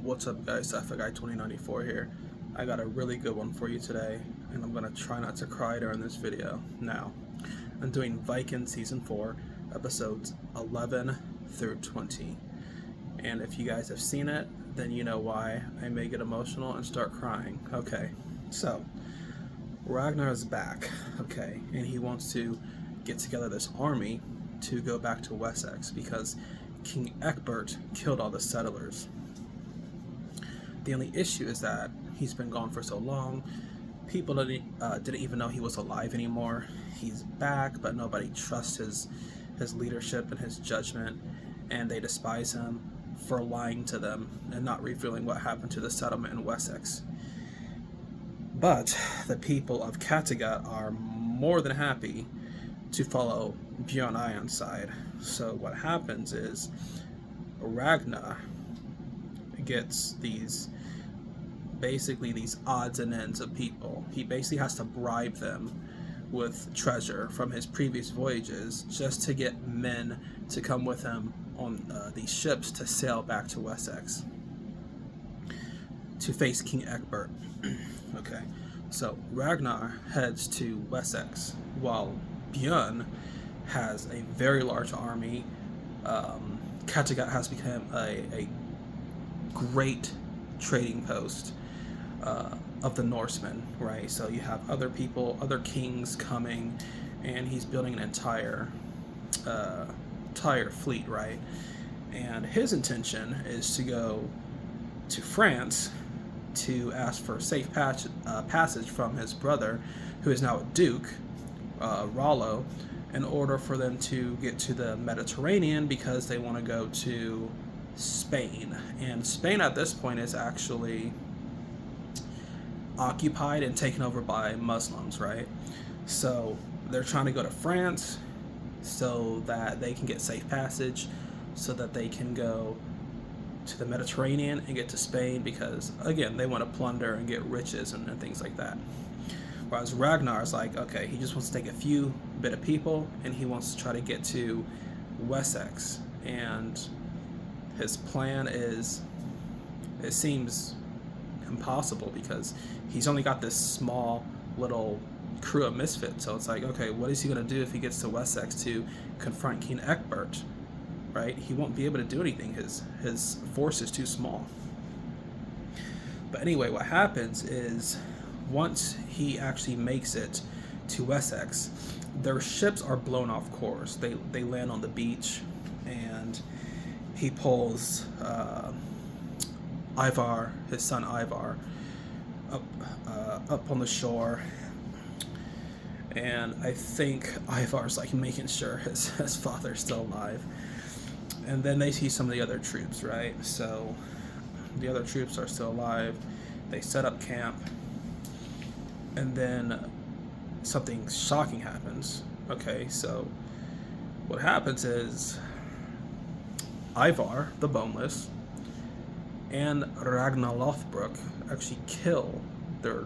What's up, guys? Sci-Fi Guy 2094 here. I got a really good one for you today, and I'm gonna try not to cry during this video. Now, I'm doing Vikings Season 4, episodes 11 through 20. And if you guys have seen it, then you know why I may get emotional and start crying. Okay, so Ragnar is back, okay, and he wants to get together this army to go back to Wessex because King Ecbert killed all the settlers. The only issue is that he's been gone for so long, people didn't even know he was alive anymore. He's back, but nobody trusts his leadership and his judgment, and they despise him for lying to them and not revealing what happened to the settlement in Wessex. But the people of Kattegat are more than happy to follow Bjorn Iron's side. So what happens is Ragnar gets these odds and ends of people. He basically has to bribe them with treasure from his previous voyages just to get men to come with him on these ships to sail back to Wessex to face King Ecbert. Okay, so Ragnar heads to Wessex while Bjorn has a very large army. Kattegat has become a great trading post of the Norsemen, right? So you have other people, other kings coming, and he's building an entire fleet, right? And his intention is to go to France to ask for safe passage from his brother, who is now a duke, Rollo, in order for them to get to the Mediterranean because they want to go to Spain. And Spain at this point is actually occupied and taken over by Muslims, right? So they're trying to go to France so that they can get safe passage, so that they can go to the Mediterranean and get to Spain because, again, they want to plunder and get riches and things like that. Whereas Ragnar is like, okay, he just wants to take a few bit of people and he wants to try to get to Wessex. And his plan is, it seems impossible because he's only got this small little crew of misfits. So it's like, okay, what is he going to do if he gets to Wessex to confront King Ecbert, right? He won't be able to do anything. His force is too small. But anyway, what happens is once he actually makes it to Wessex, their ships are blown off course. They land on the beach, and he pulls Ivar, his son Ivar, up on the shore, and I think Ivar's like making sure his father's still alive. And then they see some of the other troops, right? So the other troops are still alive. They set up camp, and then something shocking happens. Okay, so what happens is Ivar, the Boneless, and Ragnar Lothbrok actually kill their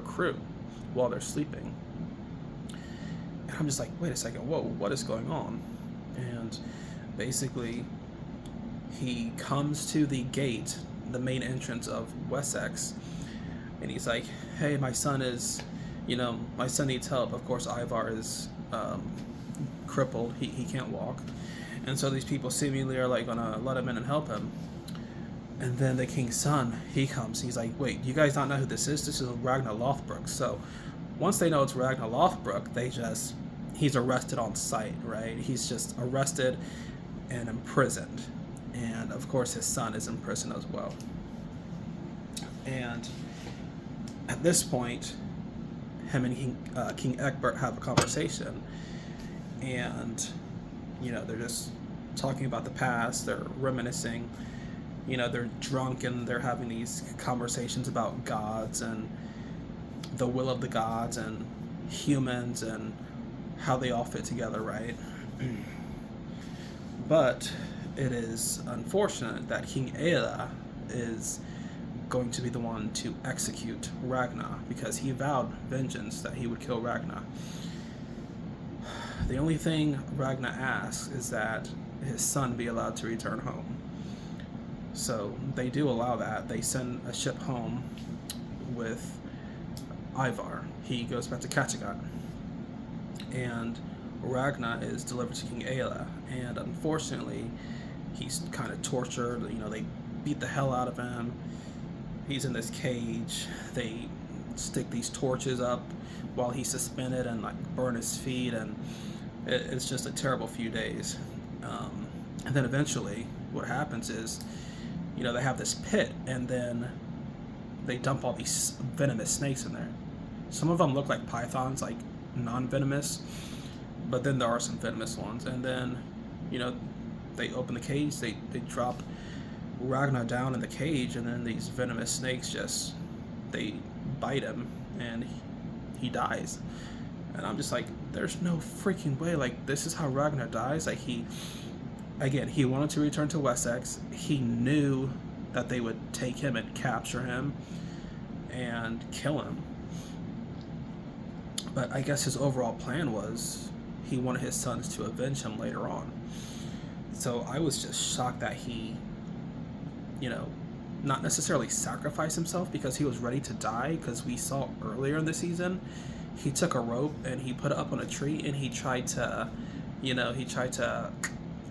crew while they're sleeping. And I'm just like, wait a second, whoa, what is going on? And basically, he comes to the gate, the main entrance of Wessex, and he's like, hey, my son needs help. Of course, Ivar is crippled. He can't walk. And so these people seemingly are like gonna let him in and help him. And then the king's son, he comes. He's like, wait, you guys don't know who this is? This is Ragnar Lothbrok. So once they know it's Ragnar Lothbrok, he's arrested on sight, right? He's just arrested and imprisoned. And of course his son is in prison as well. And at this point, him and King Ecbert have a conversation, and they're just talking about the past. They're reminiscing. They're drunk and they're having these conversations about gods and the will of the gods and humans and how they all fit together, right? But it is unfortunate that King Eila is going to be the one to execute Ragnar because he vowed vengeance that he would kill Ragnar. The only thing Ragnar asks is that his son be allowed to return home. So they do allow that. They send a ship home with Ivar. He goes back to Kattegat, and Ragnar is delivered to King Aela, and unfortunately, he's kind of tortured. They beat the hell out of him. He's in this cage. They stick these torches up while he's suspended and like burn his feet, and it's just a terrible few days. And then eventually, what happens is, they have this pit, and then they dump all these venomous snakes in there. Some of them look like pythons, like non-venomous, but then there are some venomous ones. And then, they open the cage, they drop Ragnar down in the cage, and then these venomous snakes they bite him, and he dies. And I'm just like, there's no freaking way. Like, this is how Ragnar dies. Like, he wanted to return to Wessex. He knew that they would take him and capture him and kill him. But I guess his overall plan was he wanted his sons to avenge him later on. So I was just shocked that he, not necessarily sacrifice himself because he was ready to die, because we saw earlier in the season, he took a rope and he put it up on a tree and he tried to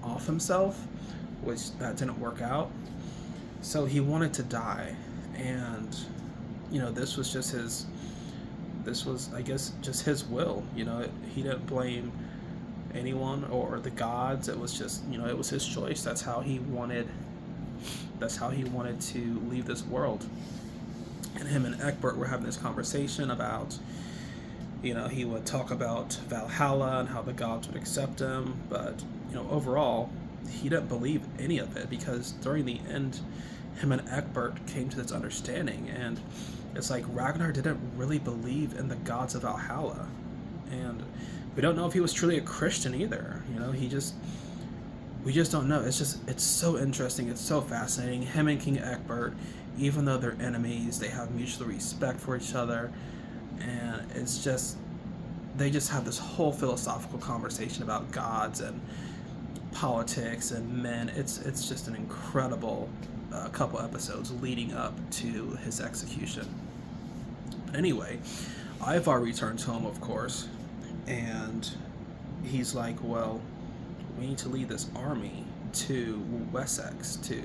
off himself, which that didn't work out. So he wanted to die, and this was, I guess, just his will. He didn't blame anyone or the gods. It was just, it was his choice. That's how he wanted to leave this world. And him and Egbert were having this conversation about, he would talk about Valhalla and how the gods would accept him, but overall, he didn't believe any of it, because during the end, him and Egbert came to this understanding, and it's like Ragnar didn't really believe in the gods of Valhalla, and we don't know if he was truly a Christian either. We just don't know. It's so interesting. It's so fascinating. Him and King Egbert, even though they're enemies, they have mutual respect for each other, and they just have this whole philosophical conversation about gods and politics and men. It's just an incredible couple episodes leading up to his execution. But anyway, Ivar returns home, of course, and he's like, well, we need to lead this army to Wessex to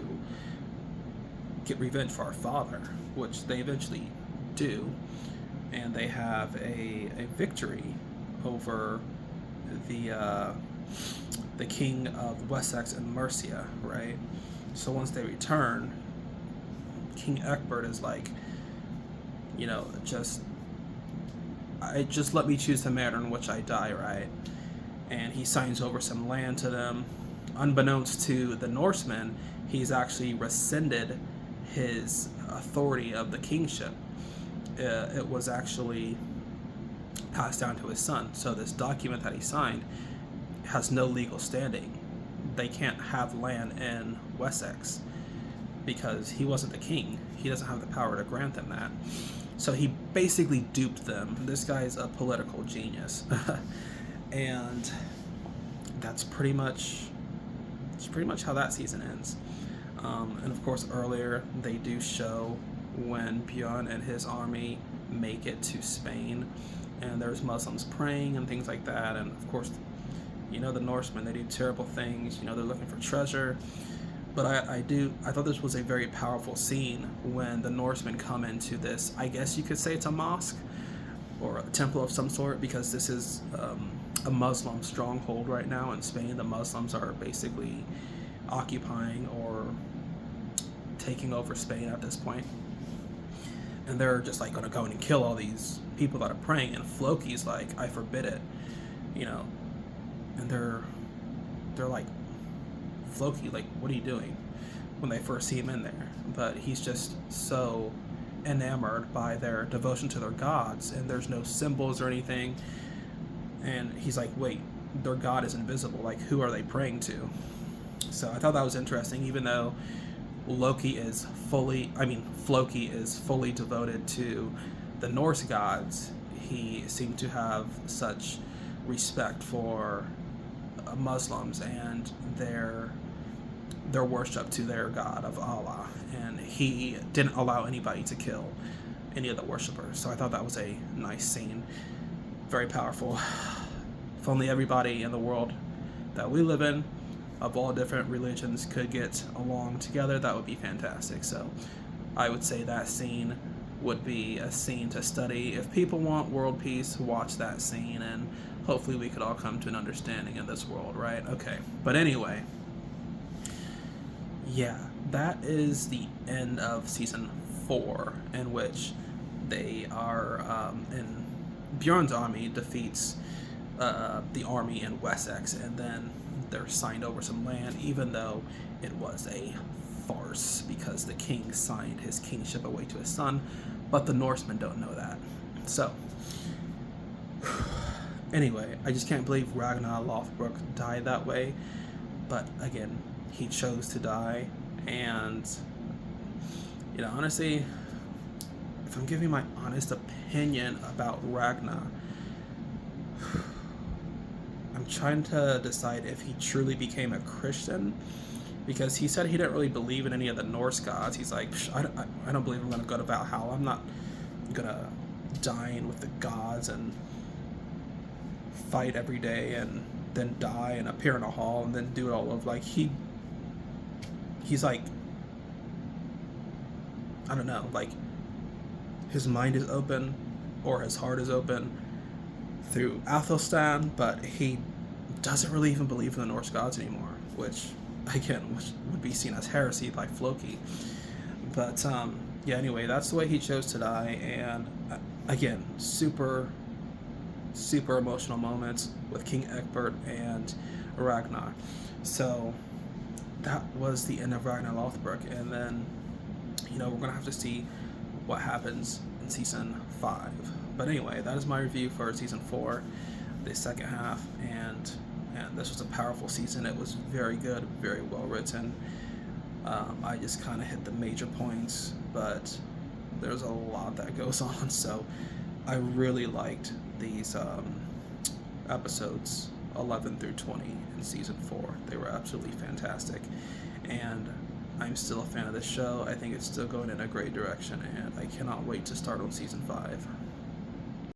get revenge for our father, which they eventually do, and they have a victory over the king of Wessex and Mercia, right? So once they return, King Egbert is like, just let me choose the manner in which I die, right? And he signs over some land to them. Unbeknownst to the Norsemen, he's actually rescinded his authority of the kingship. It was actually passed down to his son. So this document that he signed has no legal standing. They can't have land in Wessex because he wasn't the king. He doesn't have the power to grant them that. So he basically duped them. This guy's a political genius. And that's pretty much how that season ends. And of course, earlier they do show when Bjorn and his army make it to Spain, and there's Muslims praying and things like that. And of course, the Norsemen, they do terrible things. They're looking for treasure. But I thought this was a very powerful scene when the Norsemen come into this, I guess you could say it's a mosque or a temple of some sort, because this is a Muslim stronghold right now in Spain. The Muslims are basically occupying or taking over Spain at this point. And they're just like going to go in and kill all these people that are praying. And Floki's like, I forbid it, And they're like, Floki, like, what are you doing? When they first see him in there. But he's just so enamored by their devotion to their gods, and there's no symbols or anything. And he's like, wait, their god is invisible. Like, who are they praying to? So I thought that was interesting, even though Floki is fully devoted to the Norse gods. He seemed to have such respect for Muslims and their their worship to their god of Allah, and he didn't allow anybody to kill any of the worshippers. So I thought that was a nice scene, very powerful. If only everybody in the world that we live in, of all different religions, could get along together, that would be fantastic. So I would say that scene would be a scene to study. If people want world peace, watch that scene, and hopefully we could all come to an understanding in this world, right? Okay, but anyway, yeah, that is the end of season 4, in which they are in Bjorn's army defeats the army in Wessex, and then they're signed over some land, even though it was a farce because the king signed his kingship away to his son, but the Norsemen don't know that. So anyway, I just can't believe Ragnar Lothbrok died that way, but again, he chose to die. And you know, honestly, if I'm giving my honest opinion about Ragnar, I'm trying to decide if he truly became a Christian, because he said he didn't really believe in any of the Norse gods. He's like, I don't believe I'm going to go to Valhalla. I'm not going to dine with the gods and fight every day and then die and appear in a hall and then do it all over. Like, he's like, I don't know, like, his mind is open, or his heart is open through Athelstan, but he doesn't really even believe in the Norse gods anymore, which would be seen as heresy by Floki. But yeah, anyway, that's the way he chose to die. And again, super emotional moments with King Egbert and Ragnar. So that was the end of Ragnar Lothbrok, and then, you know, we're gonna have to see what happens in season 5. But anyway, that is my review for season 4, the second half, and this was a powerful season. It was very good, very well written. I just kind of hit the major points, but there's a lot that goes on. So I really liked these episodes 11 through 20 in season 4. They were absolutely fantastic, and I'm still a fan of this show. I think it's still going in a great direction, and I cannot wait to start on season 5.